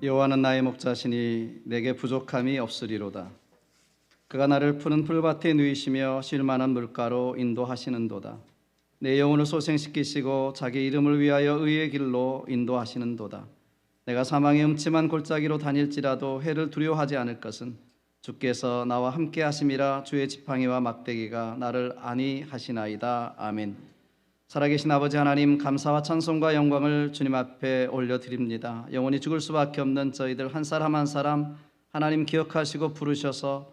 여호와는 나의 목자시니 내게 부족함이 없으리로다. 그가 나를 푸른 풀밭에 누이시며 쉴만한 물가로 인도하시는도다. 내 영혼을 소생시키시고 자기 이름을 위하여 의의 길로 인도하시는도다. 내가 사망의 음침한 골짜기로 다닐지라도 해를 두려워하지 않을 것은 주께서 나와 함께 하심이라. 주의 지팡이와 막대기가 나를 안위하시나이다. 아멘. 살아계신 아버지 하나님, 감사와 찬송과 영광을 주님 앞에 올려드립니다. 영원히 죽을 수밖에 없는 저희들 한 사람 한 사람 하나님 기억하시고 부르셔서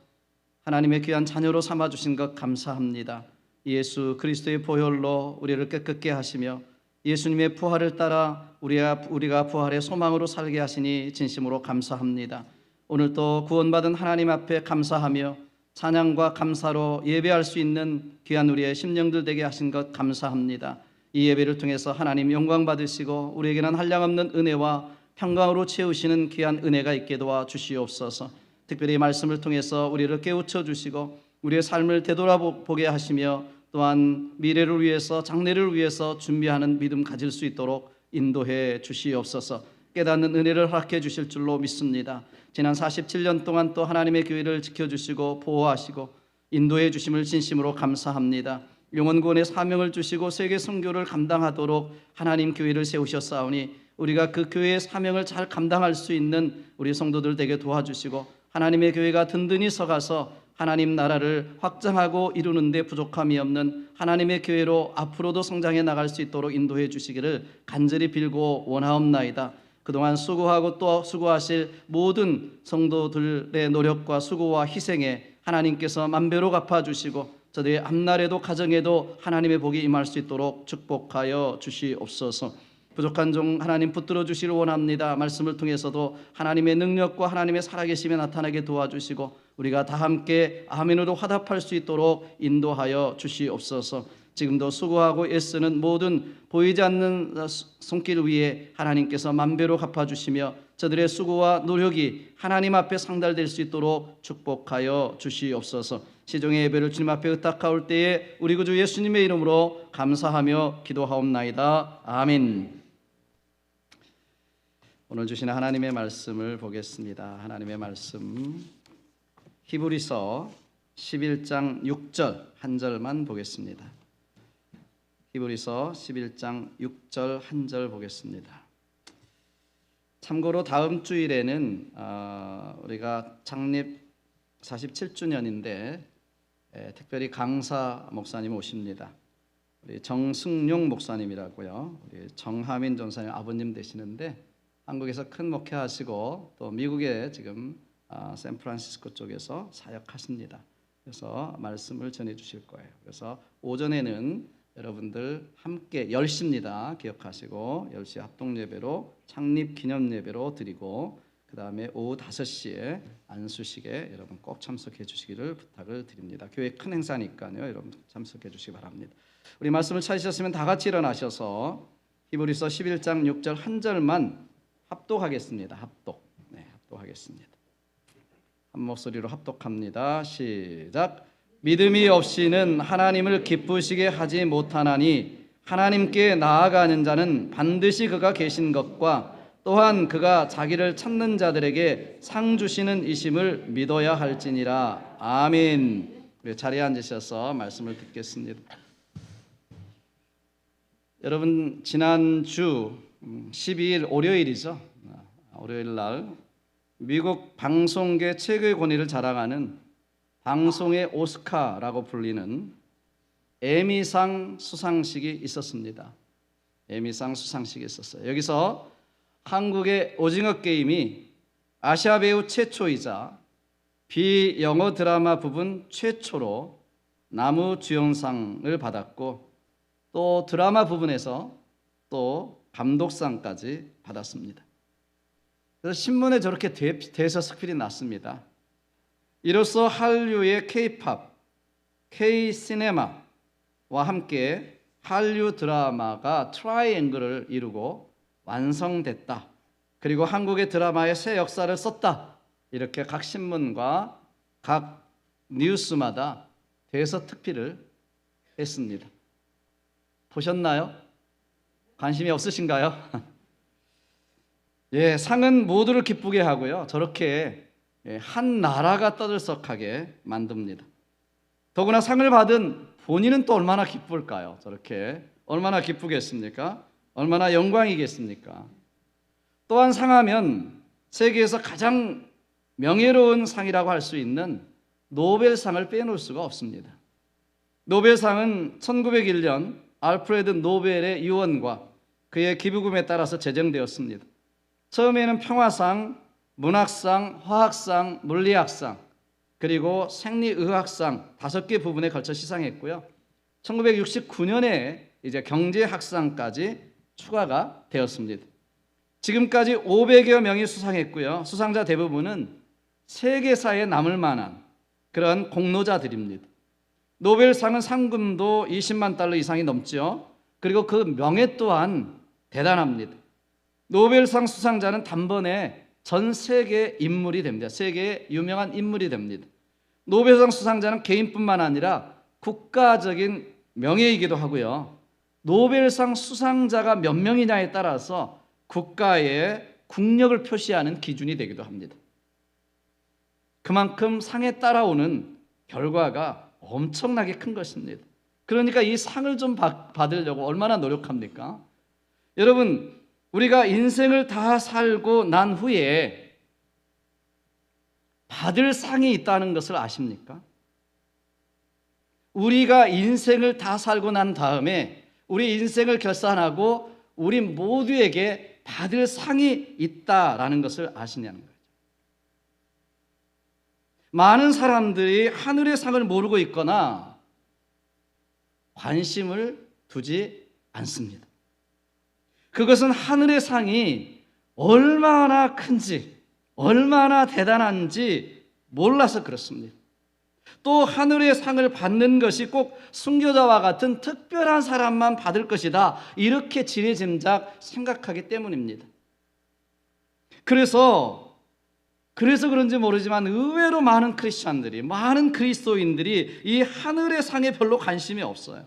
하나님의 귀한 자녀로 삼아주신 것 감사합니다. 예수 그리스도의 보혈로 우리를 깨끗게 하시며 예수님의 부활을 따라 우리가 부활의 소망으로 살게 하시니 진심으로 감사합니다. 오늘도 구원받은 하나님 앞에 감사하며 찬양과 감사로 예배할 수 있는 귀한 우리의 심령들 되게 하신 것 감사합니다. 이 예배를 통해서 하나님 영광 받으시고 우리에게는 한량없는 은혜와 평강으로 채우시는 귀한 은혜가 있게 도와 주시옵소서. 특별히 말씀을 통해서 우리를 깨우쳐 주시고 우리의 삶을 되돌아보게 하시며 또한 미래를 위해서 장래를 위해서 준비하는 믿음 가질 수 있도록 인도해 주시옵소서. 깨닫는 은혜를 허락해 주실 줄로 믿습니다. 지난 47년 동안 또 하나님의 교회를 지켜주시고 보호하시고 인도해 주심을 진심으로 감사합니다. 영혼구원의 사명을 주시고 세계 선교를 감당하도록 하나님 교회를 세우셨사오니 우리가 그 교회의 사명을 잘 감당할 수 있는 우리 성도들 되게 도와주시고 하나님의 교회가 든든히 서가서 하나님 나라를 확장하고 이루는 데 부족함이 없는 하나님의 교회로 앞으로도 성장해 나갈 수 있도록 인도해 주시기를 간절히 빌고 원하옵나이다. 그동안 수고하고 또 수고하실 모든 성도들의 노력과 수고와 희생에 하나님께서 만배로 갚아주시고 저들의 앞날에도 가정에도 하나님의 복이 임할 수 있도록 축복하여 주시옵소서. 부족한 종 하나님 붙들어 주시길 원합니다. 말씀을 통해서도 하나님의 능력과 하나님의 살아계심이 나타나게 도와주시고 우리가 다 함께 아멘으로 화답할 수 있도록 인도하여 주시옵소서. 지금도 수고하고 애쓰는 모든 보이지 않는 손길 위에 하나님께서 만배로 갚아주시며 저들의 수고와 노력이 하나님 앞에 상달될 수 있도록 축복하여 주시옵소서. 시종의 예배를 주님 앞에 의탁하올 때에 우리 구주 예수님의 이름으로 감사하며 기도하옵나이다. 아멘. 오늘 주시는 하나님의 말씀을 보겠습니다. 하나님의 말씀 히브리서 11장 6절 한 절만 보겠습니다. 히브리서 11장 6절 한 절 보겠습니다. 참고로 다음 주일에는 우리가 창립 47주년인데 특별히 강사 목사님 오십니다. 우리 정승용 목사님이라고요. 우리 정하민 전사님 아버님 되시는데 한국에서 큰 목회하시고 또 미국에 지금 샌프란시스코 쪽에서 사역하십니다. 그래서 말씀을 전해 주실 거예요. 그래서 오전에는 여러분들 함께 10시입니다. 기억하시고 10시 합동예배로 창립 기념예배로 드리고 그 다음에 오후 5시에 안수식에 여러분 꼭 참석해 주시기를 부탁을 드립니다. 교회 큰 행사니까요. 여러분 참석해 주시기 바랍니다. 우리 말씀을 찾으셨으면 다 같이 일어나셔서 히브리서 11장 6절 한 절만 합독하겠습니다. 합독하겠습니다. 한 목소리로 합독합니다. 시작. 믿음이 없이는 하나님을 기쁘시게 하지 못하나니 하나님께 나아가는 자는 반드시 그가 계신 것과 또한 그가 자기를 찾는 자들에게 상 주시는 이심을 믿어야 할지니라. 아멘. 우리 자리에 앉으셔서 말씀을 듣겠습니다. 여러분 지난주 12일 월요일이죠. 월요일 날 미국 방송계 최고의 권위를 자랑하는 방송의 오스카라고 불리는 에미상 수상식이 있었습니다. 에미상 수상식이 있었어요. 여기서 한국의 오징어 게임이 아시아 배우 최초이자 비영어 드라마 부분 최초로 남우주연상을 받았고 또 드라마 부분에서 또 감독상까지 받았습니다. 그래서 신문에 저렇게 대서 스크린이 났습니다. 이로써 한류의 K-팝, K-시네마와 함께 한류 드라마가 트라이앵글을 이루고 완성됐다. 그리고 한국의 드라마의 새 역사를 썼다. 이렇게 각 신문과 각 뉴스마다 대서 특필을 했습니다. 보셨나요? 관심이 없으신가요? 예, 상은 모두를 기쁘게 하고요. 저렇게 한 나라가 떠들썩하게 만듭니다. 더구나 상을 받은 본인은 또 얼마나 기쁠까요? 저렇게 얼마나 기쁘겠습니까? 얼마나 영광이겠습니까? 또한 상하면 세계에서 가장 명예로운 상이라고 할 수 있는 노벨상을 빼놓을 수가 없습니다. 노벨상은 1901년 알프레드 노벨의 유언과 그의 기부금에 따라서 제정되었습니다. 처음에는 평화상, 문학상, 화학상, 물리학상, 그리고 생리의학상 5개 부분에 걸쳐 시상했고요. 1969년에 이제 경제학상까지 추가가 되었습니다. 지금까지 500여 명이 수상했고요. 수상자 대부분은 세계사에 남을 만한 그런 공로자들입니다. 노벨상은 상금도 20만 달러 이상이 넘죠. 그리고 그 명예 또한 대단합니다. 노벨상 수상자는 단번에 전 세계 인물이 됩니다. 세계의 유명한 인물이 됩니다. 노벨상 수상자는 개인뿐만 아니라 국가적인 명예이기도 하고요. 노벨상 수상자가 몇 명이냐에 따라서 국가의 국력을 표시하는 기준이 되기도 합니다. 그만큼 상에 따라오는 결과가 엄청나게 큰 것입니다. 그러니까 이 상을 좀 받으려고 얼마나 노력합니까? 여러분, 우리가 인생을 다 살고 난 후에 받을 상이 있다는 것을 아십니까? 우리가 인생을 다 살고 난 다음에 우리 인생을 결산하고 우리 모두에게 받을 상이 있다라는 것을 아시냐는 거죠. 많은 사람들이 하늘의 상을 모르고 있거나 관심을 두지 않습니다. 그것은 하늘의 상이 얼마나 큰지, 얼마나 대단한지 몰라서 그렇습니다. 또 하늘의 상을 받는 것이 꼭 순교자와 같은 특별한 사람만 받을 것이다, 이렇게 지레짐작 생각하기 때문입니다. 그래서 그런지 모르지만 의외로 많은 크리스찬들이, 많은 그리스도인들이 이 하늘의 상에 별로 관심이 없어요.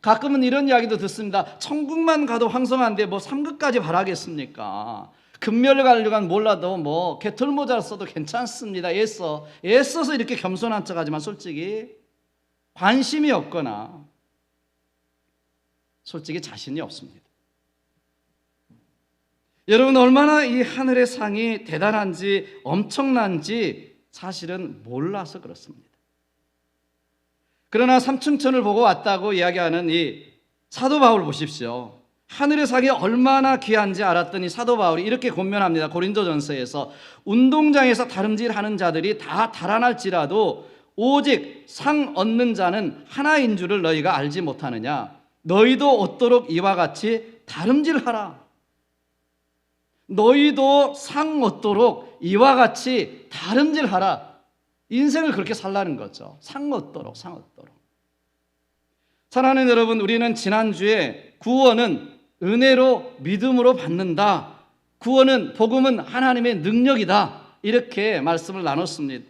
가끔은 이런 이야기도 듣습니다. 천국만 가도 황송한데 뭐 3급까지 바라겠습니까? 금멸관료관 몰라도 뭐 개털모자 써도 괜찮습니다. 애써서 이렇게 겸손한 척하지만 솔직히 관심이 없거나 솔직히 자신이 없습니다. 여러분, 얼마나 이 하늘의 상이 대단한지 엄청난지 사실은 몰라서 그렇습니다. 그러나 삼층천을 보고 왔다고 이야기하는 이 사도 바울 보십시오. 하늘의 상이 얼마나 귀한지 알았더니 사도 바울이 이렇게 권면합니다. 고린도전서에서 운동장에서 다름질하는 자들이 다 달아날지라도 오직 상 얻는 자는 하나인 줄을 너희가 알지 못하느냐. 너희도 얻도록 이와 같이 다름질하라. 너희도 상 얻도록 이와 같이 다름질하라. 인생을 그렇게 살라는 거죠. 상 얻도록. 사랑하는 여러분, 우리는 지난주에 구원은 은혜로 믿음으로 받는다, 구원은, 복음은 하나님의 능력이다, 이렇게 말씀을 나눴습니다.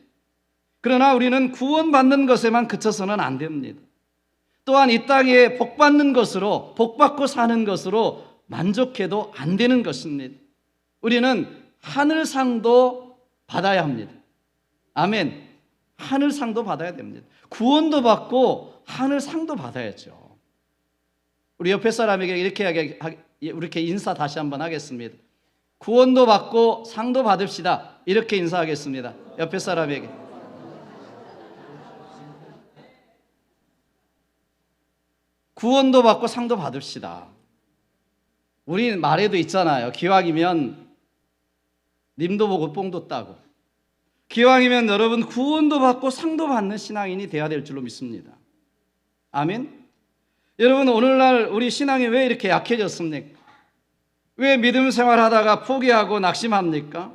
그러나 우리는 구원받는 것에만 그쳐서는 안 됩니다. 또한 이 땅에 복받는 것으로, 복받고 사는 것으로 만족해도 안 되는 것입니다. 우리는 하늘상도 받아야 합니다. 아멘. 하늘상도 받아야 됩니다. 구원도 받고 하늘상도 받아야죠. 우리 옆에 사람에게 이렇게 인사 다시 한번 하겠습니다. 구원도 받고 상도 받읍시다. 이렇게 인사하겠습니다. 옆에 사람에게. 구원도 받고 상도 받읍시다. 우리 말에도 있잖아요. 기왕이면 님도 보고 뽕도 따고. 기왕이면 여러분 구원도 받고 상도 받는 신앙인이 돼야 될 줄로 믿습니다. 아멘. 여러분, 오늘날 우리 신앙이 왜 이렇게 약해졌습니까? 왜 믿음 생활하다가 포기하고 낙심합니까?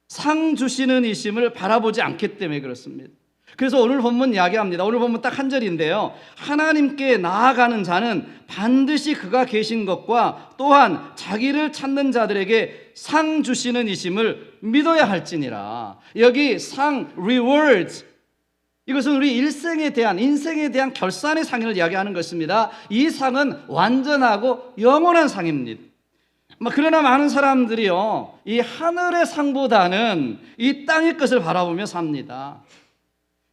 상 주시는 이심을 바라보지 않기 때문에 그렇습니다. 그래서 오늘 본문 이야기합니다. 오늘 본문 딱 한 절인데요. 하나님께 나아가는 자는 반드시 그가 계신 것과 또한 자기를 찾는 자들에게 상 주시는 이심을 믿어야 할지니라. 여기 상, rewards, 이것은 우리 인생에 대한 결산의 상을 이야기하는 것입니다. 이 상은 완전하고 영원한 상입니다. 그러나 많은 사람들이요, 이 하늘의 상보다는 이 땅의 것을 바라보며 삽니다.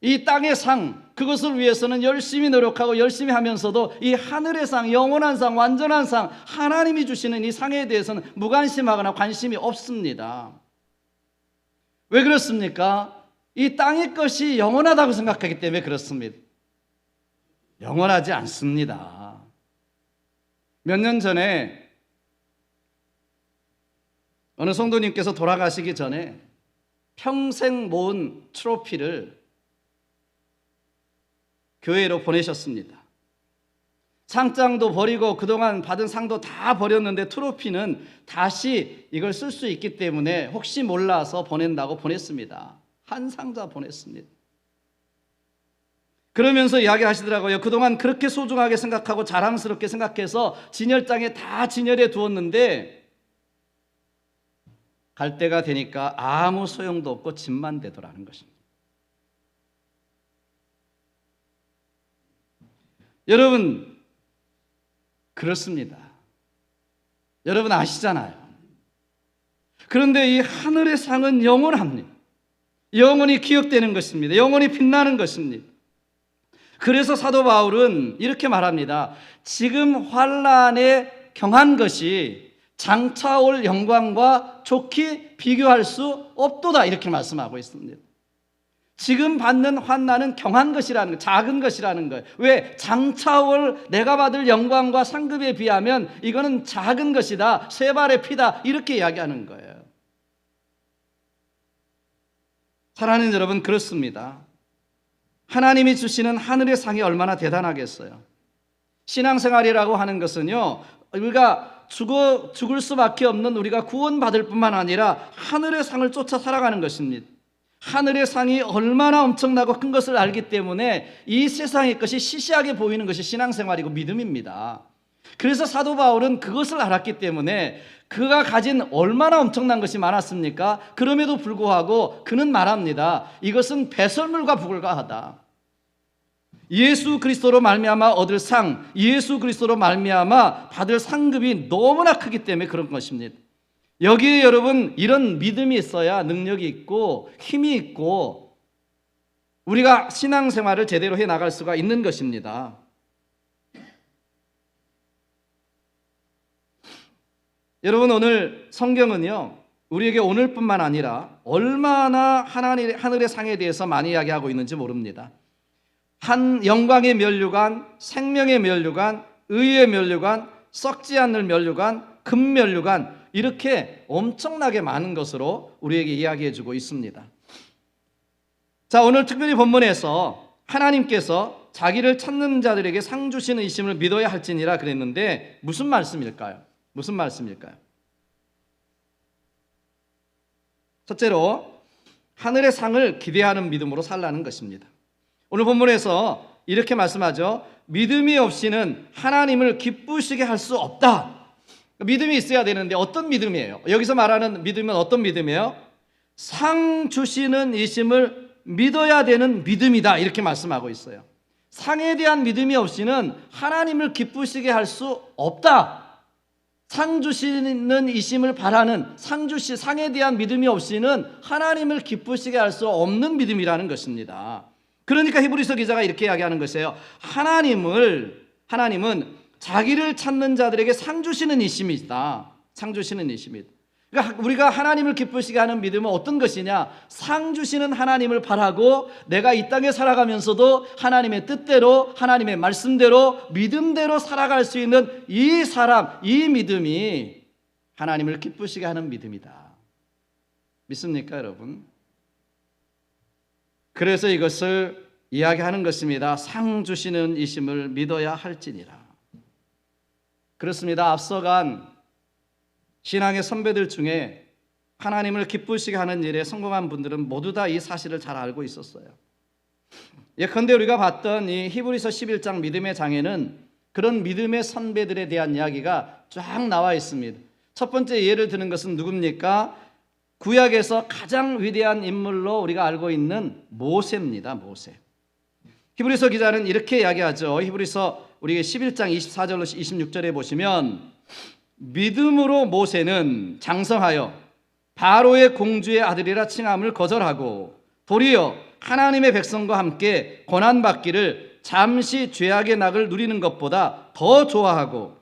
이 땅의 상, 그것을 위해서는 열심히 노력하고 열심히 하면서도 이 하늘의 상, 영원한 상, 완전한 상, 하나님이 주시는 이 상에 대해서는 무관심하거나 관심이 없습니다. 왜 그렇습니까? 이 땅의 것이 영원하다고 생각하기 때문에 그렇습니다. 영원하지 않습니다. 몇 년 전에 어느 성도님께서 돌아가시기 전에 평생 모은 트로피를 교회로 보내셨습니다. 상장도 버리고 그동안 받은 상도 다 버렸는데 트로피는 다시 이걸 쓸 수 있기 때문에 혹시 몰라서 보낸다고 보냈습니다. 한 상자 보냈습니다. 그러면서 이야기하시더라고요. 그동안 그렇게 소중하게 생각하고 자랑스럽게 생각해서 진열장에 다 진열해 두었는데 갈 때가 되니까 아무 소용도 없고 짐만 되더라는 것입니다. 여러분, 그렇습니다. 여러분 아시잖아요. 그런데 이 하늘의 상은 영원합니다. 영원히 기억되는 것입니다. 영원히 빛나는 것입니다. 그래서 사도 바울은 이렇게 말합니다. 지금 환난에 경한 것이 장차 올 영광과 좋게 비교할 수 없도다, 이렇게 말씀하고 있습니다. 지금 받는 환난은 경한 것이라는 거예요. 작은 것이라는 거예요. 왜? 장차 올 내가 받을 영광과 상급에 비하면 이거는 작은 것이다, 세 발의 피다, 이렇게 이야기하는 거예요. 사랑하는 여러분, 그렇습니다. 하나님이 주시는 하늘의 상이 얼마나 대단하겠어요. 신앙생활이라고 하는 것은요, 우리가 죽을 수밖에 없는 우리가 구원받을 뿐만 아니라 하늘의 상을 쫓아 살아가는 것입니다. 하늘의 상이 얼마나 엄청나고 큰 것을 알기 때문에 이 세상의 것이 시시하게 보이는 것이 신앙생활이고 믿음입니다. 그래서 사도 바울은 그것을 알았기 때문에 그가 가진 얼마나 엄청난 것이 많았습니까? 그럼에도 불구하고 그는 말합니다. 이것은 배설물과 불과하다. 예수 그리스도로 말미암아 얻을 상, 예수 그리스도로 말미암아 받을 상급이 너무나 크기 때문에 그런 것입니다. 여기에 여러분, 이런 믿음이 있어야 능력이 있고 힘이 있고 우리가 신앙생활을 제대로 해 나갈 수가 있는 것입니다. 여러분, 오늘 성경은요, 우리에게 오늘뿐만 아니라 얼마나 하늘의 상에 대해서 많이 이야기하고 있는지 모릅니다. 한 영광의 면류관, 생명의 면류관, 의의 면류관, 썩지 않는 면류관, 금면류관, 이렇게 엄청나게 많은 것으로 우리에게 이야기해 주고 있습니다. 자, 오늘 특별히 본문에서 하나님께서 자기를 찾는 자들에게 상 주시는 이심을 믿어야 할지니라 그랬는데 무슨 말씀일까요? 무슨 말씀일까요? 첫째로 하늘의 상을 기대하는 믿음으로 살라는 것입니다. 오늘 본문에서 이렇게 말씀하죠. 믿음이 없이는 하나님을 기쁘시게 할 수 없다. 믿음이 있어야 되는데 어떤 믿음이에요? 여기서 말하는 믿음은 어떤 믿음이에요? 상 주시는 이심을 믿어야 되는 믿음이다, 이렇게 말씀하고 있어요. 상에 대한 믿음이 없이는 하나님을 기쁘시게 할 수 없다. 상 주시는 이심을 바라는 상에 대한 믿음이 없이는 하나님을 기쁘시게 할 수 없는 믿음이라는 것입니다. 그러니까 히브리서 기자가 이렇게 이야기하는 것이에요. 하나님은 자기를 찾는 자들에게 상 주시는 이심이다. 상 주시는 이심이다. 그러니까 우리가 하나님을 기쁘시게 하는 믿음은 어떤 것이냐? 상 주시는 하나님을 바라고 내가 이 땅에 살아가면서도 하나님의 뜻대로, 하나님의 말씀대로, 믿음대로 살아갈 수 있는 이 사람, 이 믿음이 하나님을 기쁘시게 하는 믿음이다. 믿습니까, 여러분? 그래서 이것을 이야기하는 것입니다. 상 주시는 이심을 믿어야 할지니라. 그렇습니다. 앞서간 신앙의 선배들 중에 하나님을 기쁘시게 하는 일에 성공한 분들은 모두 다 이 사실을 잘 알고 있었어요. 예컨대 우리가 봤던 이 히브리서 11장 믿음의 장에는 그런 믿음의 선배들에 대한 이야기가 쫙 나와 있습니다. 첫 번째 예를 드는 것은 누굽니까? 구약에서 가장 위대한 인물로 우리가 알고 있는 모세입니다. 모세. 히브리서 기자는 이렇게 이야기하죠. 히브리서 우리 11장 24절로 26절에 보시면 믿음으로 모세는 장성하여 바로의 공주의 아들이라 칭함을 거절하고 도리어 하나님의 백성과 함께 고난받기를 잠시 죄악의 낙을 누리는 것보다 더 좋아하고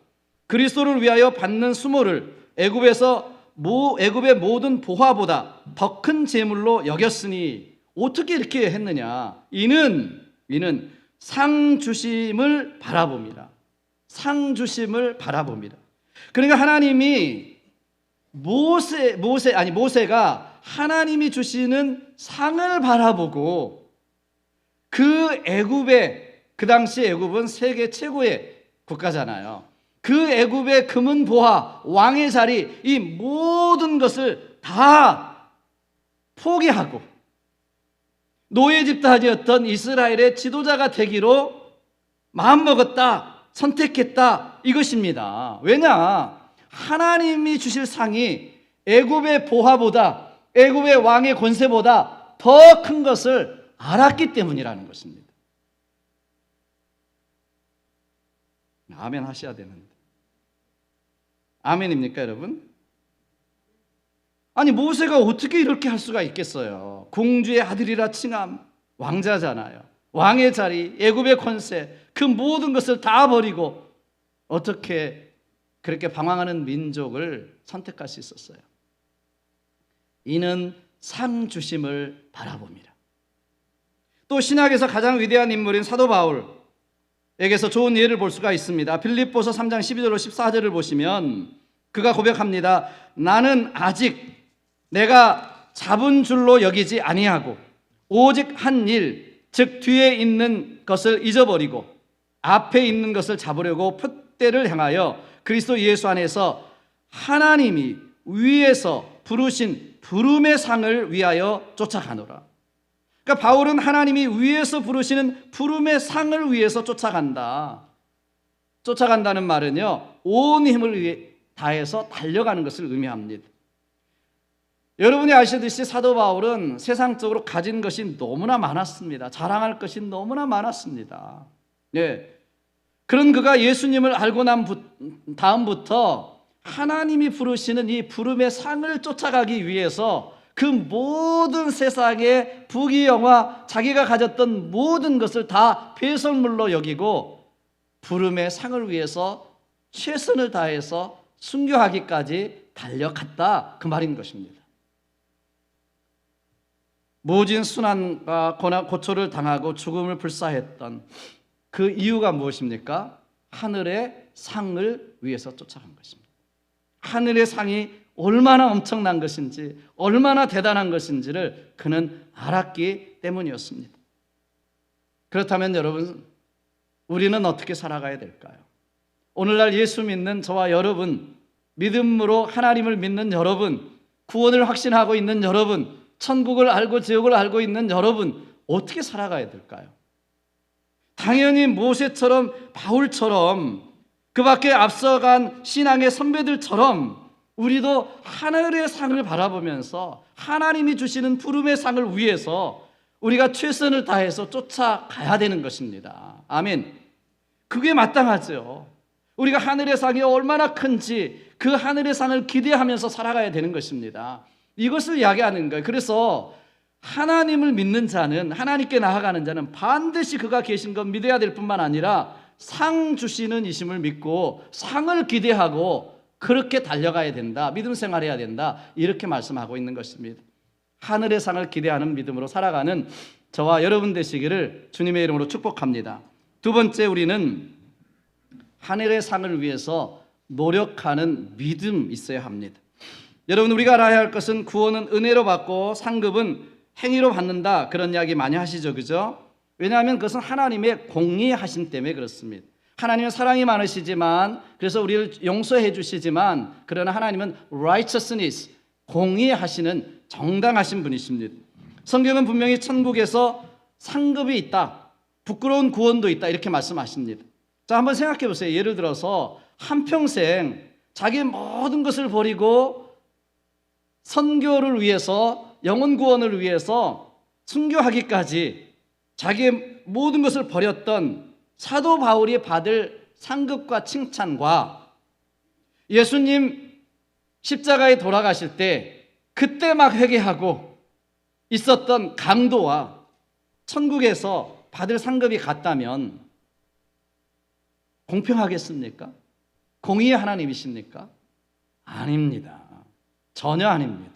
그리스도를 위하여 받는 수모를 애굽의 모든 보화보다 더 큰 재물로 여겼으니 어떻게 이렇게 했느냐? 이는 상 주심을 바라봅니다. 상 주심을 바라봅니다. 그러니까 하나님이 모세가 하나님이 주시는 상을 바라보고 그 당시 애굽은 세계 최고의 국가잖아요. 그 애굽의 금은 보화, 왕의 자리, 이 모든 것을 다 포기하고 노예 집단이었던 이스라엘의 지도자가 되기로 마음먹었다, 선택했다 이것입니다. 왜냐? 하나님이 주실 상이 애굽의 보화보다 애굽의 왕의 권세보다 더 큰 것을 알았기 때문이라는 것입니다. 아멘 하셔야 되는데. 아멘입니까, 여러분? 아니, 모세가 어떻게 이렇게 할 수가 있겠어요? 공주의 아들이라 칭함, 왕자잖아요. 왕의 자리, 애굽의 권세, 그 모든 것을 다 버리고 어떻게 그렇게 방황하는 민족을 선택할 수 있었어요? 이는 상 주심을 바라봅니다. 또 신약에서 가장 위대한 인물인 사도 바울에게서 좋은 예를 볼 수가 있습니다. 빌립보서 3장 12절로 14절을 보시면 그가 고백합니다. 나는 아직 내가 잡은 줄로 여기지 아니하고 오직 한 일, 즉 뒤에 있는 것을 잊어버리고 앞에 있는 것을 잡으려고 풋대를 향하여 그리스도 예수 안에서 하나님이 위에서 부르신 부름의 상을 위하여 쫓아가노라. 그러니까 바울은 하나님이 위에서 부르시는 부름의 상을 위해서 쫓아간다. 쫓아간다는 말은요, 온 힘을 다해서 달려가는 것을 의미합니다. 여러분이 아시듯이 사도 바울은 세상적으로 가진 것이 너무나 많았습니다. 자랑할 것이 너무나 많았습니다. 네. 그런 그가 예수님을 알고 난 다음부터 하나님이 부르시는 이 부름의 상을 쫓아가기 위해서 그 모든 세상의 부귀영화, 자기가 가졌던 모든 것을 다 배설물로 여기고 부름의 상을 위해서 최선을 다해서 순교하기까지 달려갔다, 그 말인 것입니다. 모진 순환과 고초를 당하고 죽음을 불사했던 그 이유가 무엇입니까? 하늘의 상을 위해서 쫓아간 것입니다. 하늘의 상이 얼마나 엄청난 것인지, 얼마나 대단한 것인지를 그는 알았기 때문이었습니다. 그렇다면 여러분, 우리는 어떻게 살아가야 될까요? 오늘날 예수 믿는 저와 여러분, 믿음으로 하나님을 믿는 여러분, 구원을 확신하고 있는 여러분, 천국을 알고 지옥을 알고 있는 여러분, 어떻게 살아가야 될까요? 당연히 모세처럼, 바울처럼, 그 밖에 앞서간 신앙의 선배들처럼 우리도 하늘의 상을 바라보면서 하나님이 주시는 부름의 상을 위해서 우리가 최선을 다해서 쫓아가야 되는 것입니다. 아멘. 그게 마땅하죠. 우리가 하늘의 상이 얼마나 큰지 그 하늘의 상을 기대하면서 살아가야 되는 것입니다. 이것을 이야기하는 거예요. 그래서 하나님을 믿는 자는, 하나님께 나아가는 자는 반드시 그가 계신 것 믿어야 될 뿐만 아니라 상 주시는 이심을 믿고 상을 기대하고 그렇게 달려가야 된다. 믿음 생활해야 된다. 이렇게 말씀하고 있는 것입니다. 하늘의 상을 기대하는 믿음으로 살아가는 저와 여러분 되시기를 주님의 이름으로 축복합니다. 두 번째, 우리는 하늘의 상을 위해서 노력하는 믿음 있어야 합니다. 여러분, 우리가 알아야 할 것은 구원은 은혜로 받고 상급은 행위로 받는다, 그런 이야기 많이 하시죠, 그죠? 왜냐하면 그것은 하나님의 공의하심 때문에 그렇습니다. 하나님은 사랑이 많으시지만, 그래서 우리를 용서해 주시지만, 그러나 하나님은 righteousness, 공의하시는 정당하신 분이십니다. 성경은 분명히 천국에서 상급이 있다, 부끄러운 구원도 있다, 이렇게 말씀하십니다. 자, 한번 생각해 보세요. 예를 들어서 한평생 자기의 모든 것을 버리고 선교를 위해서, 영혼 구원을 위해서 순교하기까지 자기의 모든 것을 버렸던 사도 바울이 받을 상급과 칭찬과 예수님 십자가에 돌아가실 때 그때 막 회개하고 있었던 강도와 천국에서 받을 상급이 같다면 공평하겠습니까? 공의의 하나님이십니까? 아닙니다. 전혀 아닙니다.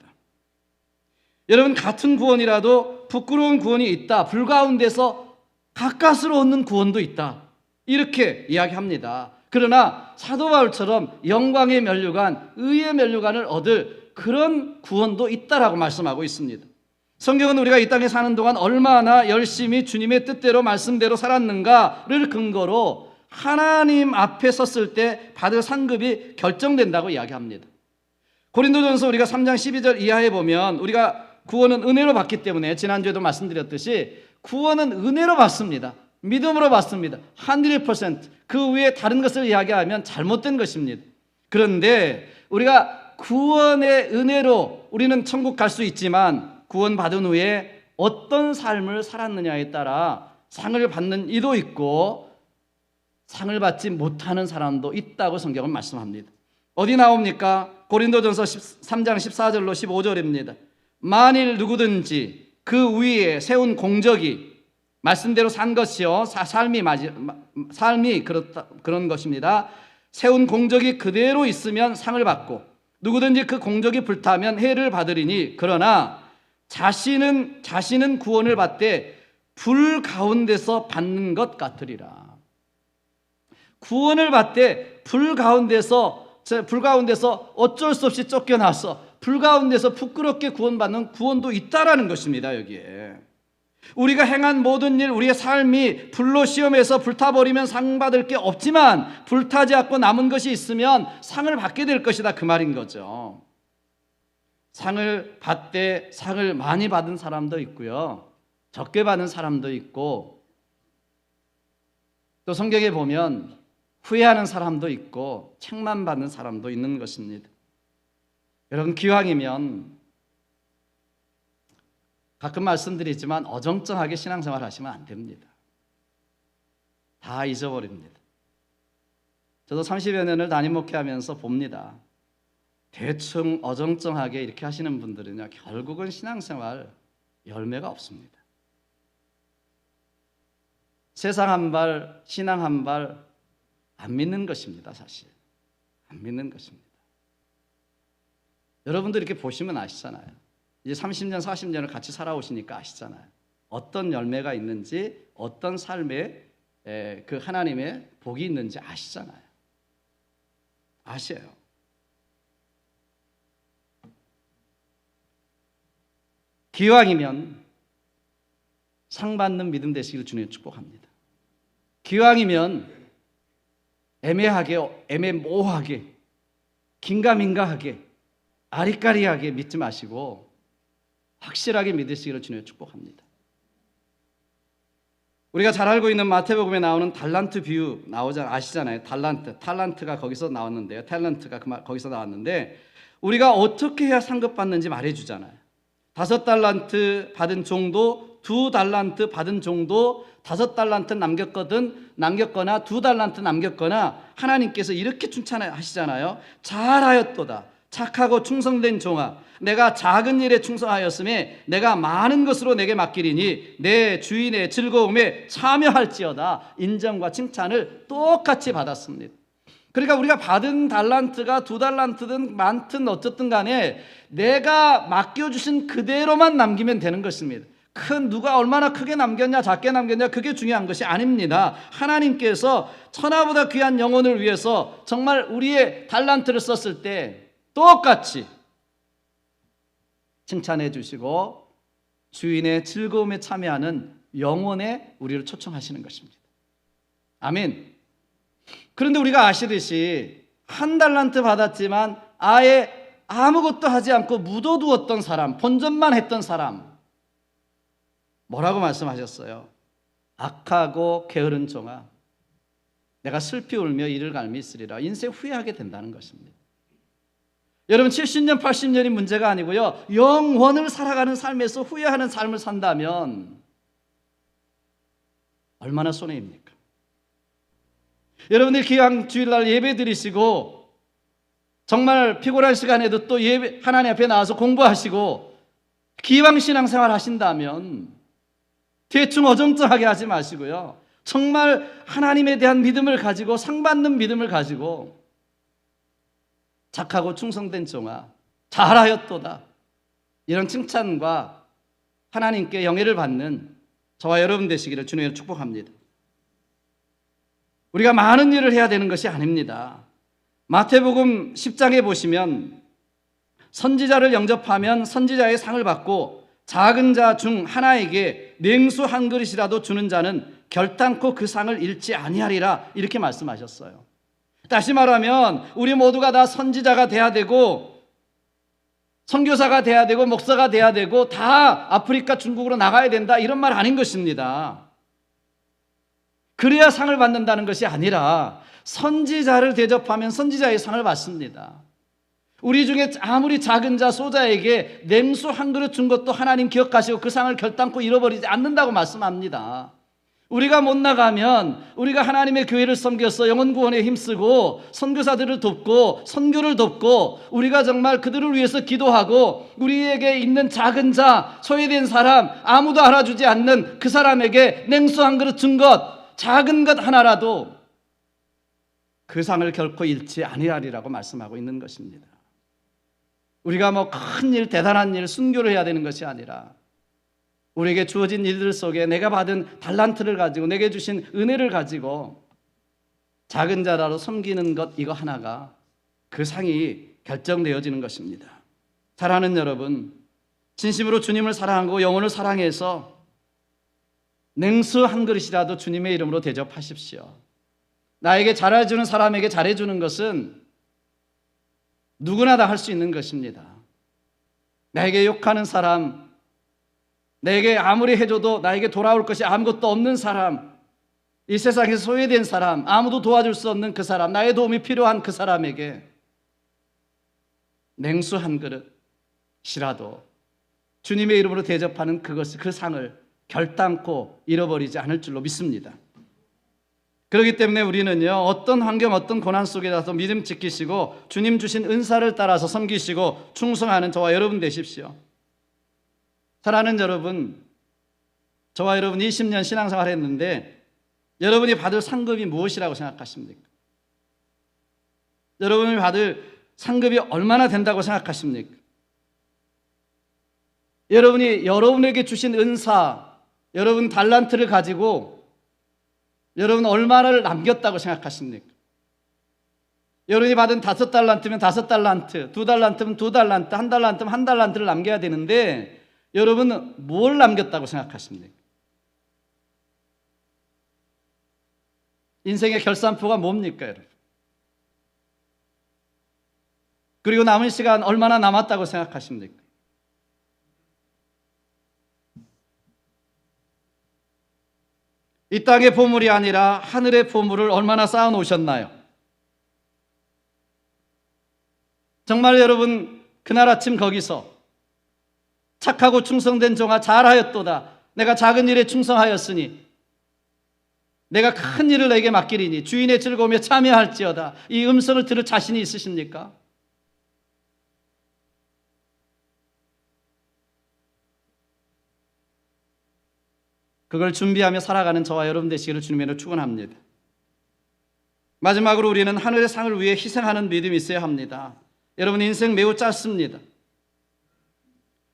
여러분, 같은 구원이라도 부끄러운 구원이 있다. 불 가운데서 가까스로 얻는 구원도 있다. 이렇게 이야기합니다. 그러나 사도 바울처럼 영광의 면류관, 의의 면류관을 얻을 그런 구원도 있다라고 말씀하고 있습니다. 성경은 우리가 이 땅에 사는 동안 얼마나 열심히 주님의 뜻대로 말씀대로 살았는가를 근거로 하나님 앞에 섰을 때 받을 상급이 결정된다고 이야기합니다. 고린도전서 우리가 3장 12절 이하에 보면 우리가 구원은 은혜로 받기 때문에 지난주에도 말씀드렸듯이 구원은 은혜로 받습니다. 믿음으로 받습니다. 100%. 그 위에 다른 것을 이야기하면 잘못된 것입니다. 그런데 우리가 구원의 은혜로 우리는 천국 갈 수 있지만 구원받은 후에 어떤 삶을 살았느냐에 따라 상을 받는 이도 있고 상을 받지 못하는 사람도 있다고 성경은 말씀합니다. 어디 나옵니까? 고린도전서 3장 14절로 15절입니다. 만일 누구든지 그 위에 세운 공적이 말씀대로 산 것이요 삶이 그런 것입니다. 세운 공적이 그대로 있으면 상을 받고 누구든지 그 공적이 불타면 해를 받으리니 그러나 자신은 구원을 받되 불 가운데서 받는 것 같으리라. 구원을 받되 불 가운데서 어쩔 수 없이 쫓겨나서 불 가운데서 부끄럽게 구원받는 구원도 있다라는 것입니다. 여기에 우리가 행한 모든 일, 우리의 삶이 불로 시험해서 불타버리면 상 받을 게 없지만 불타지 않고 남은 것이 있으면 상을 받게 될 것이다, 그 말인 거죠. 상을 받되 상을 많이 받은 사람도 있고요, 적게 받은 사람도 있고, 또 성경에 보면 후회하는 사람도 있고 책만 받는 사람도 있는 것입니다. 여러분, 기왕이면 가끔 말씀드리지만 어정쩡하게 신앙생활 하시면 안 됩니다. 다 잊어버립니다. 저도 30여 년을 담임 목회하면서 봅니다. 대충 어정쩡하게 이렇게 하시는 분들은요, 결국은 신앙생활 열매가 없습니다. 세상 한 발, 신앙 한 발 안 믿는 것입니다. 사실 안 믿는 것입니다. 여러분들 이렇게 보시면 아시잖아요. 이제 30년, 40년을 같이 살아오시니까 아시잖아요. 어떤 열매가 있는지, 어떤 삶에 그 하나님의 복이 있는지 아시잖아요. 아셔요. 기왕이면 상 받는 믿음 되시길 주님 축복합니다. 기왕이면 애매모호하게, 긴가민가하게, 아리까리하게 믿지 마시고 확실하게 믿으시기를 주님 축복합니다. 우리가 잘 알고 있는 마태복음에 나오는 달란트 비유 아시잖아요. 탈란트가 거기서 나왔는데요. 탤런트가 거기서 나왔는데 우리가 어떻게 해야 상급받는지 말해주잖아요. 5달란트 받은 종도, 2달란트 받은 종도 5달란트 남겼거나 2달란트 남겼거나 하나님께서 이렇게 칭찬하시잖아요. 잘하였도다. 착하고 충성된 종아, 내가 작은 일에 충성하였음에 내가 많은 것으로 내게 맡기리니 내 주인의 즐거움에 참여할지어다. 인정과 칭찬을 똑같이 받았습니다. 그러니까 우리가 받은 달란트가 2달란트든 많든 어쨌든 간에 내가 맡겨주신 그대로만 남기면 되는 것입니다. 누가 얼마나 크게 남겼냐 작게 남겼냐 그게 중요한 것이 아닙니다. 하나님께서 천하보다 귀한 영혼을 위해서 정말 우리의 달란트를 썼을 때 똑같이 칭찬해 주시고 주인의 즐거움에 참여하는 영혼에 우리를 초청하시는 것입니다. 아멘. 그런데 우리가 아시듯이 1달란트 받았지만 아예 아무것도 하지 않고 묻어두었던 사람, 본전만 했던 사람, 뭐라고 말씀하셨어요? 악하고 게으른 종아, 내가 슬피 울며 이를 갈미 있으리라. 인생 후회하게 된다는 것입니다. 여러분, 70년 80년이 문제가 아니고요, 영원을 살아가는 삶에서 후회하는 삶을 산다면 얼마나 손해입니까? 여러분들 기왕 주일날 예배 드리시고 정말 피곤한 시간에도 또 예배 하나님 앞에 나와서 공부하시고 기왕 신앙생활 하신다면 대충 어정쩡하게 하지 마시고요. 정말 하나님에 대한 믿음을 가지고 상받는 믿음을 가지고 착하고 충성된 종아 잘하였도다 이런 칭찬과 하나님께 영예를 받는 저와 여러분 되시기를 주님으로 축복합니다. 우리가 많은 일을 해야 되는 것이 아닙니다. 마태복음 10장에 보시면 선지자를 영접하면 선지자의 상을 받고 작은 자 중 하나에게 냉수 한 그릇이라도 주는 자는 결단코 그 상을 잃지 아니하리라 이렇게 말씀하셨어요. 다시 말하면 우리 모두가 다 선지자가 돼야 되고 선교사가 돼야 되고 목사가 돼야 되고 다 아프리카 중국으로 나가야 된다 이런 말 아닌 것입니다. 그래야 상을 받는다는 것이 아니라 선지자를 대접하면 선지자의 상을 받습니다. 우리 중에 아무리 작은 자 소자에게 냉수 한 그릇 준 것도 하나님 기억하시고 그 상을 결단코 잃어버리지 않는다고 말씀합니다. 우리가 못 나가면 우리가 하나님의 교회를 섬겨서 영혼 구원에 힘쓰고 선교사들을 돕고 선교를 돕고 우리가 정말 그들을 위해서 기도하고 우리에게 있는 작은 자 소외된 사람 아무도 알아주지 않는 그 사람에게 냉수 한 그릇 준 것 작은 것 하나라도 그 상을 결코 잃지 아니하리라고 말씀하고 있는 것입니다. 우리가 뭐 큰 일, 대단한 일, 순교를 해야 되는 것이 아니라 우리에게 주어진 일들 속에 내가 받은 달란트를 가지고 내게 주신 은혜를 가지고 작은 자라도 섬기는 것 이거 하나가 그 상이 결정되어지는 것입니다. 사랑하는 여러분, 진심으로 주님을 사랑하고 영혼을 사랑해서 냉수 한 그릇이라도 주님의 이름으로 대접하십시오. 나에게 잘해주는 사람에게 잘해주는 것은 누구나 다 할 수 있는 것입니다. 나에게 욕하는 사람, 내게 아무리 해줘도 나에게 돌아올 것이 아무것도 없는 사람, 이 세상에서 소외된 사람, 아무도 도와줄 수 없는 그 사람, 나의 도움이 필요한 그 사람에게 냉수 한 그릇이라도 주님의 이름으로 대접하는 그것을, 그 상을 결단코 잃어버리지 않을 줄로 믿습니다. 그렇기 때문에 우리는요, 어떤 환경, 어떤 고난 속에라도 믿음 지키시고 주님 주신 은사를 따라서 섬기시고 충성하는 저와 여러분 되십시오. 사랑하는 여러분, 저와 여러분 20년 신앙생활 했는데 여러분이 받을 상급이 무엇이라고 생각하십니까? 여러분이 받을 상급이 얼마나 된다고 생각하십니까? 여러분이 여러분에게 주신 은사, 여러분 달란트를 가지고 여러분 얼마를 남겼다고 생각하십니까? 여러분이 받은 5달란트면 5달란트, 2달란트면 2달란트, 1달란트면 1달란트를 남겨야 되는데 여러분은 뭘 남겼다고 생각하십니까? 인생의 결산표가 뭡니까, 여러분? 그리고 남은 시간 얼마나 남았다고 생각하십니까? 이 땅의 보물이 아니라 하늘의 보물을 얼마나 쌓아 놓으셨나요? 정말 여러분 그날 아침 거기서 착하고 충성된 종아 잘하였도다. 내가 작은 일에 충성하였으니 내가 큰 일을 내게 맡기리니 주인의 즐거움에 참여할지어다. 이 음성을 들을 자신이 있으십니까? 그걸 준비하며 살아가는 저와 여러분 되시기를 주님으로 축원합니다. 마지막으로 우리는 하늘의 상을 위해 희생하는 믿음이 있어야 합니다. 여러분 인생 매우 짧습니다.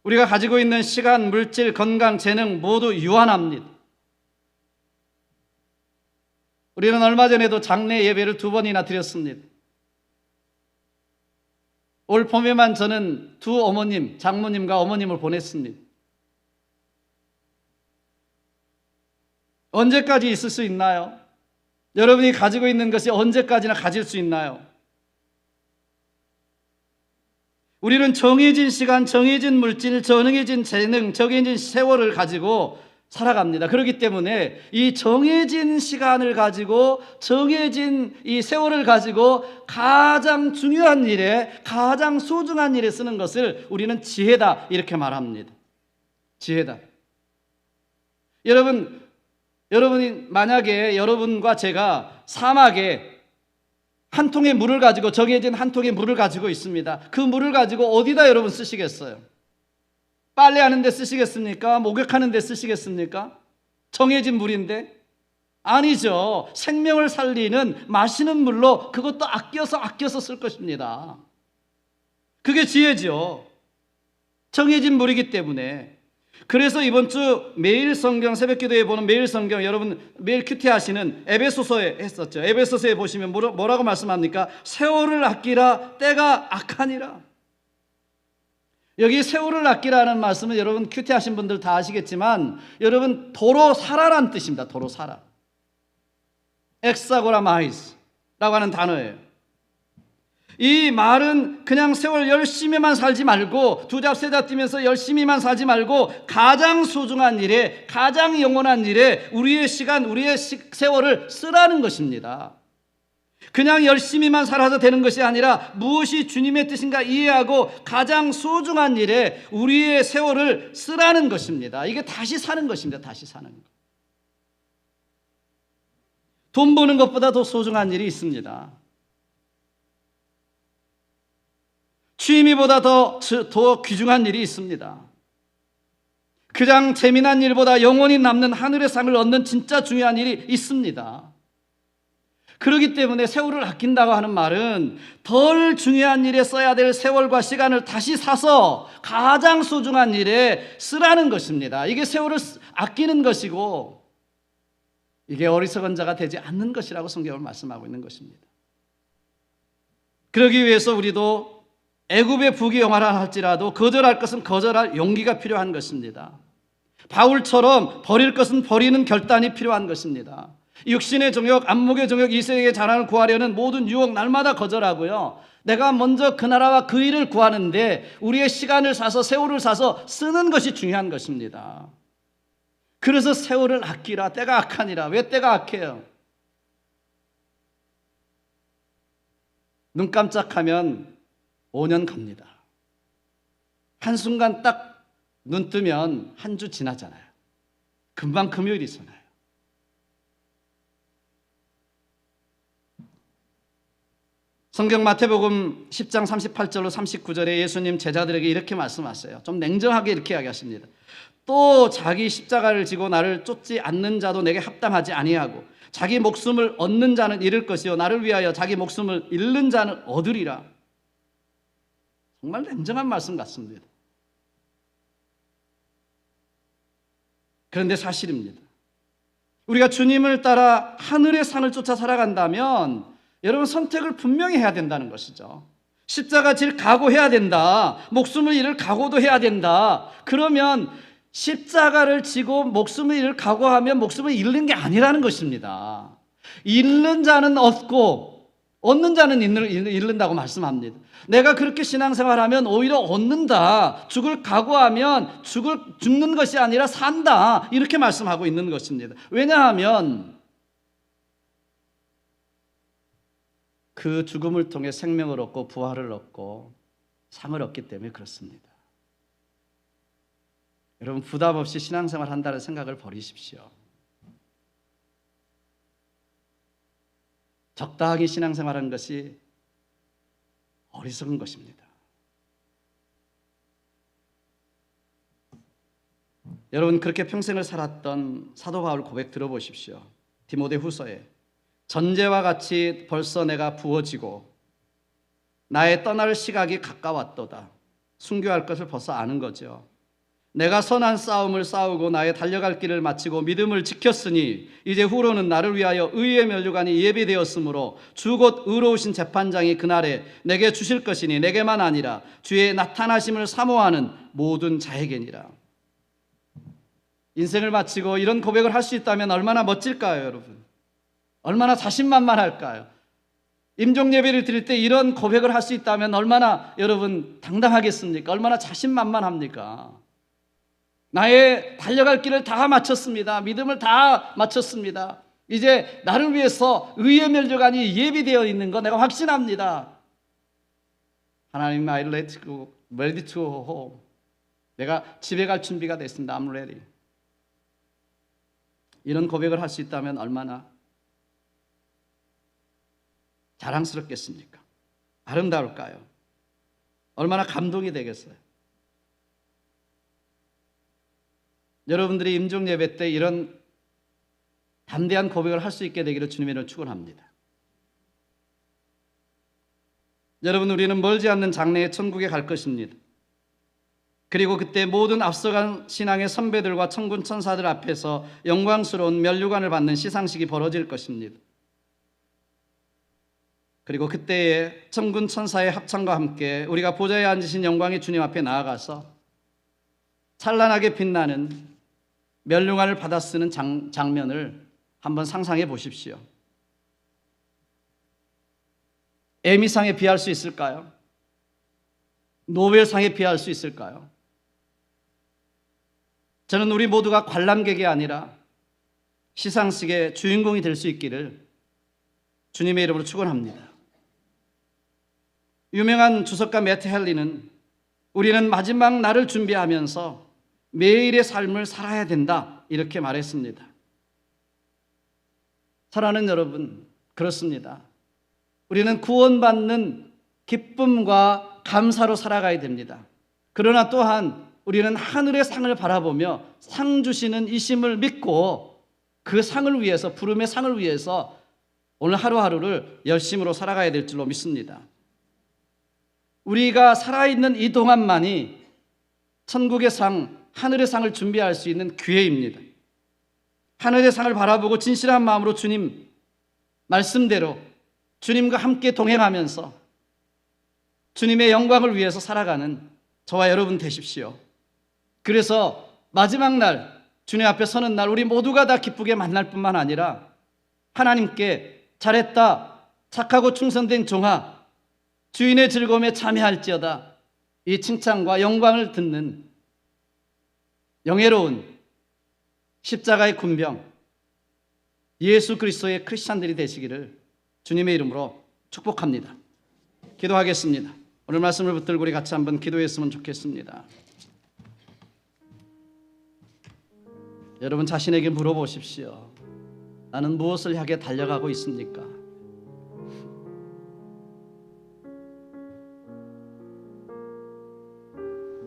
우리가 가지고 있는 시간, 물질, 건강, 재능 모두 유한합니다. 우리는 얼마 전에도 장례 예배를 2번이나 드렸습니다. 올 봄에만 저는 2 어머님, 장모님과 어머님을 보냈습니다. 언제까지 있을 수 있나요? 여러분이 가지고 있는 것이 언제까지나 가질 수 있나요? 우리는 정해진 시간, 정해진 물질, 정해진 재능, 정해진 세월을 가지고 살아갑니다. 그렇기 때문에 이 정해진 시간을 가지고 정해진 이 세월을 가지고 가장 중요한 일에, 가장 소중한 일에 쓰는 것을 우리는 지혜다 이렇게 말합니다. 지혜다. 여러분이 만약에 여러분과 제가 사막에 한 통의 물을 가지고, 정해진 한 통의 물을 가지고 있습니다. 그 물을 가지고 어디다 여러분 쓰시겠어요? 빨래하는 데 쓰시겠습니까? 목욕하는 데 쓰시겠습니까? 정해진 물인데? 아니죠. 생명을 살리는 마시는 물로 그것도 아껴서 쓸 것입니다. 그게 지혜죠. 정해진 물이기 때문에. 그래서 이번 주 매일 성경, 새벽기도에 보는 매일 성경, 여러분 매일 큐티 하시는 에베소서에 했었죠. 에베소서에 보시면 뭐라고 말씀합니까? 세월을 아끼라 때가 악하니라. 여기 세월을 아끼라는 말씀은 여러분 큐티 하신 분들 다 아시겠지만, 여러분 도로 살아란 뜻입니다. 도로 살아. 엑사고라마이스라고 하는 단어예요. 이 말은 그냥 세월 열심히만 살지 말고, 두 잡 세 잡 뛰면서 열심히만 살지 말고, 가장 소중한 일에, 가장 영원한 일에 우리의 시간, 우리의 세월을 쓰라는 것입니다. 그냥 열심히만 살아서 되는 것이 아니라 무엇이 주님의 뜻인가 이해하고 가장 소중한 일에 우리의 세월을 쓰라는 것입니다. 이게 다시 사는 것입니다. 다시 사는 것. 돈 버는 것보다 더 소중한 일이 있습니다. 취미보다 더 귀중한 일이 있습니다. 가장 재미난 일보다 영원히 남는 하늘의 상을 얻는 진짜 중요한 일이 있습니다. 그렇기 때문에 세월을 아낀다고 하는 말은 덜 중요한 일에 써야 될 세월과 시간을 다시 사서 가장 소중한 일에 쓰라는 것입니다. 이게 세월을 아끼는 것이고, 이게 어리석은 자가 되지 않는 것이라고 성경을 말씀하고 있는 것입니다. 그러기 위해서 우리도 애굽의 부귀영화라 할지라도 거절할 것은 거절할 용기가 필요한 것입니다. 바울처럼 버릴 것은 버리는 결단이 필요한 것입니다. 육신의 정욕, 안목의 정욕, 이세의 자랑을 구하려는 모든 유혹 날마다 거절하고요. 내가 먼저 그 나라와 그 일을 구하는데 우리의 시간을 사서, 세월을 사서 쓰는 것이 중요한 것입니다. 그래서 세월을 아끼라, 때가 악하니라. 왜 때가 악해요? 눈 깜짝하면 5년 갑니다. 한순간 딱 눈 뜨면 한 주 지나잖아요. 금방 금요일이 있잖아요. 성경 마태복음 10장 38절로 39절에 예수님 제자들에게 이렇게 말씀하세요. 좀 냉정하게 이렇게 이야기하십니다. 또 자기 십자가를 지고 나를 쫓지 않는 자도 내게 합당하지 아니하고, 자기 목숨을 얻는 자는 잃을 것이요 나를 위하여 자기 목숨을 잃는 자는 얻으리라. 정말 냉정한 말씀 같습니다. 그런데 사실입니다. 우리가 주님을 따라 하늘의 상을 쫓아 살아간다면 여러분 선택을 분명히 해야 된다는 것이죠. 십자가 질 각오해야 된다. 목숨을 잃을 각오도 해야 된다. 그러면 십자가를 지고 목숨을 잃을 각오하면 목숨을 잃는 게 아니라는 것입니다. 잃는 자는 얻고 얻는 자는 잃는다고 말씀합니다. 내가 그렇게 신앙생활하면 오히려 얻는다. 죽을 각오하면 죽는 것이 아니라 산다. 이렇게 말씀하고 있는 것입니다. 왜냐하면 그 죽음을 통해 생명을 얻고 부활을 얻고 상을 얻기 때문에 그렇습니다. 여러분 부담 없이 신앙생활 한다는 생각을 버리십시오. 적당히 신앙생활하는 것이 어리석은 것입니다. 여러분 그렇게 평생을 살았던 사도 바울 고백 들어보십시오. 디모데후서에 전제와 같이 벌써 내가 부어지고 나의 떠날 시각이 가까웠도다. 순교할 것을 벌써 아는 거죠. 내가 선한 싸움을 싸우고 나의 달려갈 길을 마치고 믿음을 지켰으니 이제 후로는 나를 위하여 의의 면류관이 예비되었으므로 주 곧 의로우신 재판장이 그날에 내게 주실 것이니 내게만 아니라 주의 나타나심을 사모하는 모든 자에게니라. 인생을 마치고 이런 고백을 할 수 있다면 얼마나 멋질까요, 여러분? 얼마나 자신만만할까요? 임종 예배를 드릴 때 이런 고백을 할 수 있다면 얼마나 여러분 당당하겠습니까? 얼마나 자신만만합니까? 나의 달려갈 길을 다 마쳤습니다. 믿음을 다 마쳤습니다. 이제 나를 위해서 의의 면류관이 예비되어 있는 거 내가 확신합니다. 하나님, I ready to go home. 내가 집에 갈 준비가 됐습니다. I'm ready. 이런 고백을 할 수 있다면 얼마나 자랑스럽겠습니까? 아름다울까요? 얼마나 감동이 되겠어요? 여러분들이 임종 예배 때 이런 담대한 고백을 할 수 있게 되기를 주님의 이름으로 축원합니다. 여러분, 우리는 멀지 않는 장래에 천국에 갈 것입니다. 그리고 그때 모든 앞서간 신앙의 선배들과 천군 천사들 앞에서 영광스러운 면류관을 받는 시상식이 벌어질 것입니다. 그리고 그때에 천군 천사의 합창과 함께 우리가 보좌에 앉으신 영광의 주님 앞에 나아가서 찬란하게 빛나는 면류관을 받아 쓰는 장면을 한번 상상해 보십시오. 에미상에 비할 수 있을까요? 노벨상에 비할 수 있을까요? 저는 우리 모두가 관람객이 아니라 시상식의 주인공이 될 수 있기를 주님의 이름으로 축원합니다. 유명한 주석가 매트 헨리는 우리는 마지막 날을 준비하면서 매일의 삶을 살아야 된다, 이렇게 말했습니다. 사랑하는 여러분, 그렇습니다. 우리는 구원받는 기쁨과 감사로 살아가야 됩니다. 그러나 또한 우리는 하늘의 상을 바라보며 상 주시는 이심을 믿고 그 상을 위해서, 부름의 상을 위해서 오늘 하루하루를 열심으로 살아가야 될 줄로 믿습니다. 우리가 살아있는 이 동안만이 천국의 상, 하늘의 상을 준비할 수 있는 기회입니다. 하늘의 상을 바라보고 진실한 마음으로 주님 말씀대로 주님과 함께 동행하면서 주님의 영광을 위해서 살아가는 저와 여러분 되십시오. 그래서 마지막 날, 주님 앞에 서는 날 우리 모두가 다 기쁘게 만날 뿐만 아니라 하나님께 잘했다, 착하고 충성된 종아, 주인의 즐거움에 참여할지어다, 이 칭찬과 영광을 듣는 영예로운 십자가의 군병 예수 그리스도의 크리스찬들이 되시기를 주님의 이름으로 축복합니다. 기도하겠습니다. 오늘 말씀을 붙들고 우리 같이 한번 기도했으면 좋겠습니다. 여러분 자신에게 물어보십시오. 나는 무엇을 향해 달려가고 있습니까?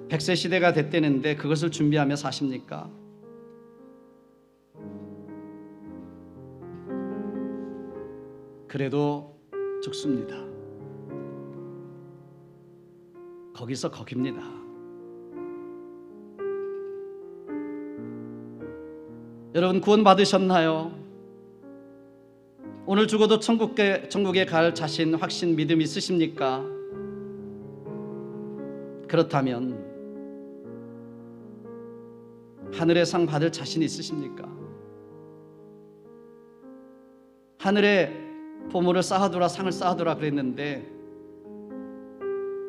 백세 시대가 됐다는데 그것을 준비하며 사십니까? 그래도 죽습니다. 거기서 거깁니다. 여러분 구원 받으셨나요? 오늘 죽어도 천국에 갈 자신, 확신, 믿음 있으십니까? 그렇다면 하늘의 상 받을 자신 있으십니까? 하늘에 보물을 쌓아두라, 상을 쌓아두라 그랬는데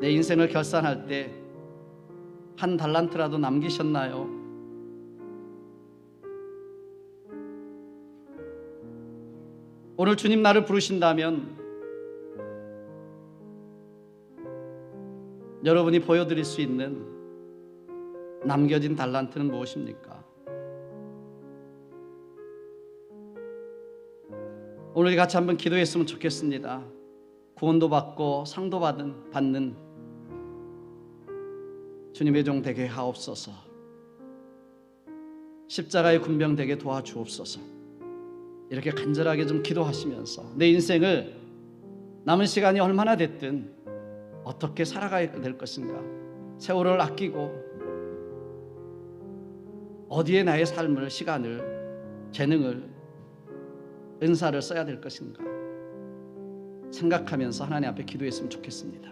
내 인생을 결산할 때 한 달란트라도 남기셨나요? 오늘 주님 나를 부르신다면 여러분이 보여드릴 수 있는 남겨진 달란트는 무엇입니까? 오늘 같이 한번 기도했으면 좋겠습니다. 구원도 받고 상도 받는 주님의 종 되게 하옵소서. 십자가의 군병 되게 도와주옵소서. 이렇게 간절하게 좀 기도하시면서 내 인생을 남은 시간이 얼마나 됐든 어떻게 살아가야 될 것인가, 세월을 아끼고 어디에 나의 삶을, 시간을, 재능을, 은사를 써야 될 것인가 생각하면서 하나님 앞에 기도했으면 좋겠습니다.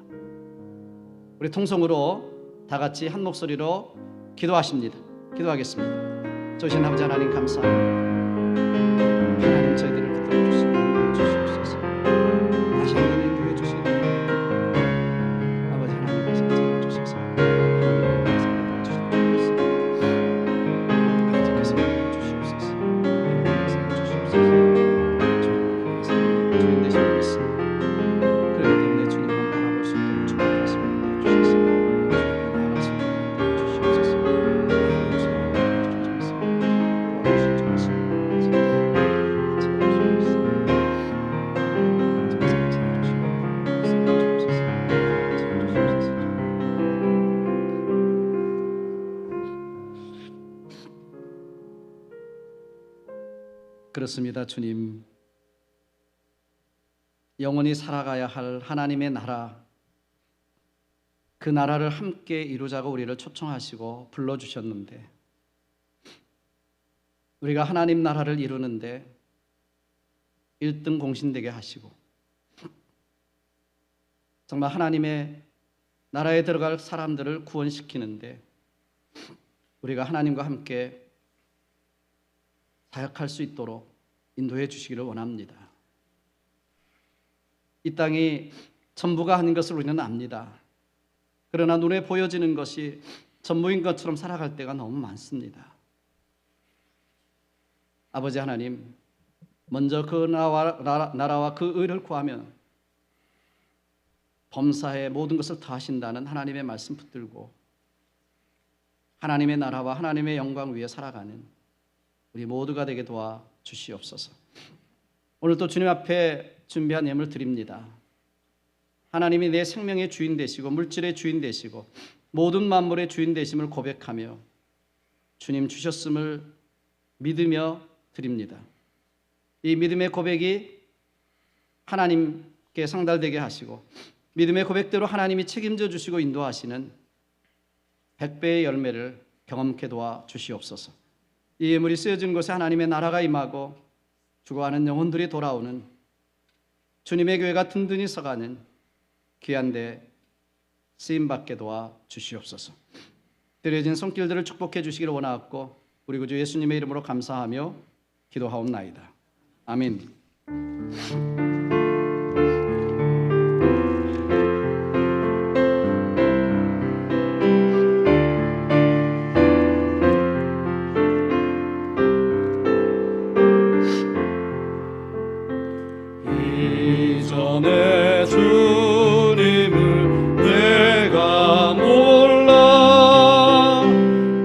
우리 통성으로 다 같이 한 목소리로 기도하십니다. 기도하겠습니다. 조신 아버지 하나님 감사합니다. 하나님 저희들을 붙들어 주시옵소서. 다시 한번 인도해 주시기 바랍니다. 아버지 하나님께서 붙들어 주셔서 그렇습니다. 주님, 영원히 살아가야 할 하나님의 나라, 그 나라를 함께 이루자고 우리를 초청하시고 불러주셨는데, 우리가 하나님 나라를 이루는데 1등 공신되게 하시고 정말 하나님의 나라에 들어갈 사람들을 구원시키는데 우리가 하나님과 함께 사역할 수 있도록 인도해 주시기를 원합니다. 이 땅이 전부가 아닌 것을 우리는 압니다. 그러나 눈에 보여지는 것이 전부인 것처럼 살아갈 때가 너무 많습니다. 아버지 하나님, 먼저 그 나라와 그 의를 구하면 범사에 모든 것을 더하신다는 하나님의 말씀 붙들고 하나님의 나라와 하나님의 영광 위에 살아가는 우리 모두가 되게 도와 주시옵소서. 오늘 또 주님 앞에 준비한 예물 드립니다. 하나님이 내 생명의 주인 되시고 물질의 주인 되시고 모든 만물의 주인 되심을 고백하며 주님 주셨음을 믿으며 드립니다. 이 믿음의 고백이 하나님께 상달되게 하시고 믿음의 고백대로 하나님이 책임져 주시고 인도하시는 100배의 열매를 경험케 도와 주시옵소서. 이 예물이 쓰여진 곳에 하나님의 나라가 임하고 죽어가는 영혼들이 돌아오는 주님의 교회가 든든히 서가는 귀한 데 쓰임받게 도와 주시옵소서. 드려진 손길들을 축복해 주시기를 원하옵고 우리 구주 예수님의 이름으로 감사하며 기도하옵나이다. 아멘. 이전에 주님을 내가 몰라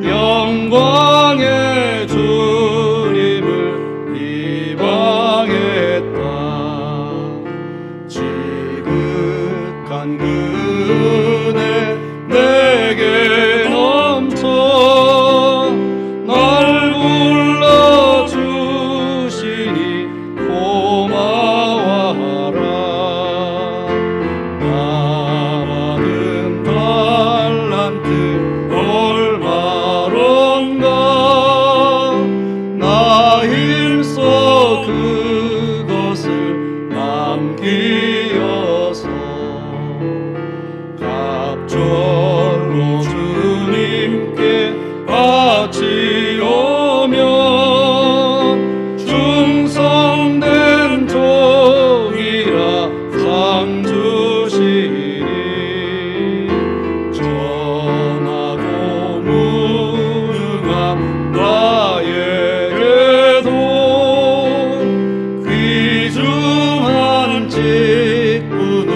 영광의 주님을 이방했다. 지극한 그 은혜 내게 넘쳐 날 불러주시니 고마워하라. 나 받은 달란트 얼마론가 나 힘써 그것을 남기어서 갑절로 주님께 바치오면 충성된 종이라 상 주시니 전하고 무능한 나에게도 귀중한 직분을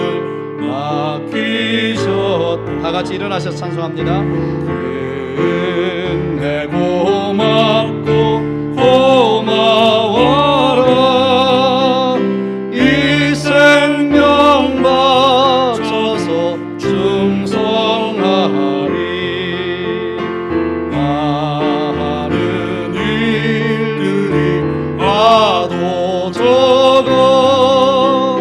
맡기셨다. 다 같이 일어나셔서 찬송합니다. 은혜 고맙고 고마워라. 이 생명 바쳐서 충성하리. 많은 일들이 와도 적어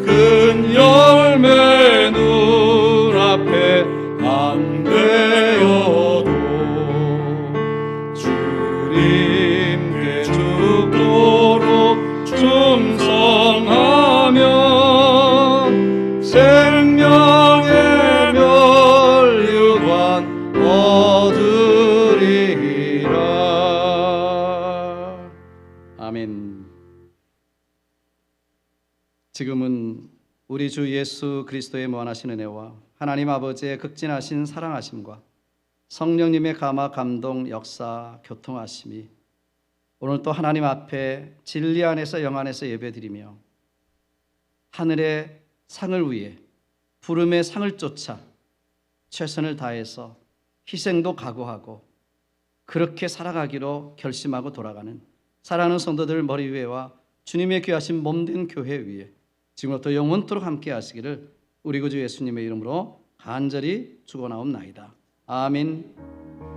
큰 열매 눈앞에 안 되어도 주님께 죽도록 충성하면 생명의 멸류관 얻으리라. 아멘. 지금은 우리 주 예수 그리스도의 무한하신 은혜와 하나님 아버지의 극진하신 사랑하심과 성령님의 감화 감동 역사 교통하심이 오늘 또 하나님 앞에 진리 안에서 영 안에서 예배드리며 하늘의 상을 위해 부름의 상을 쫓아 최선을 다해서 희생도 각오하고 그렇게 살아가기로 결심하고 돌아가는 사랑하는 성도들 머리 위에와 주님의 귀하신 몸된 교회 위에 지금부터 영원토록 함께 하시기를 우리 구주 예수님의 이름으로 간절히 축원하옵나이다. 아멘.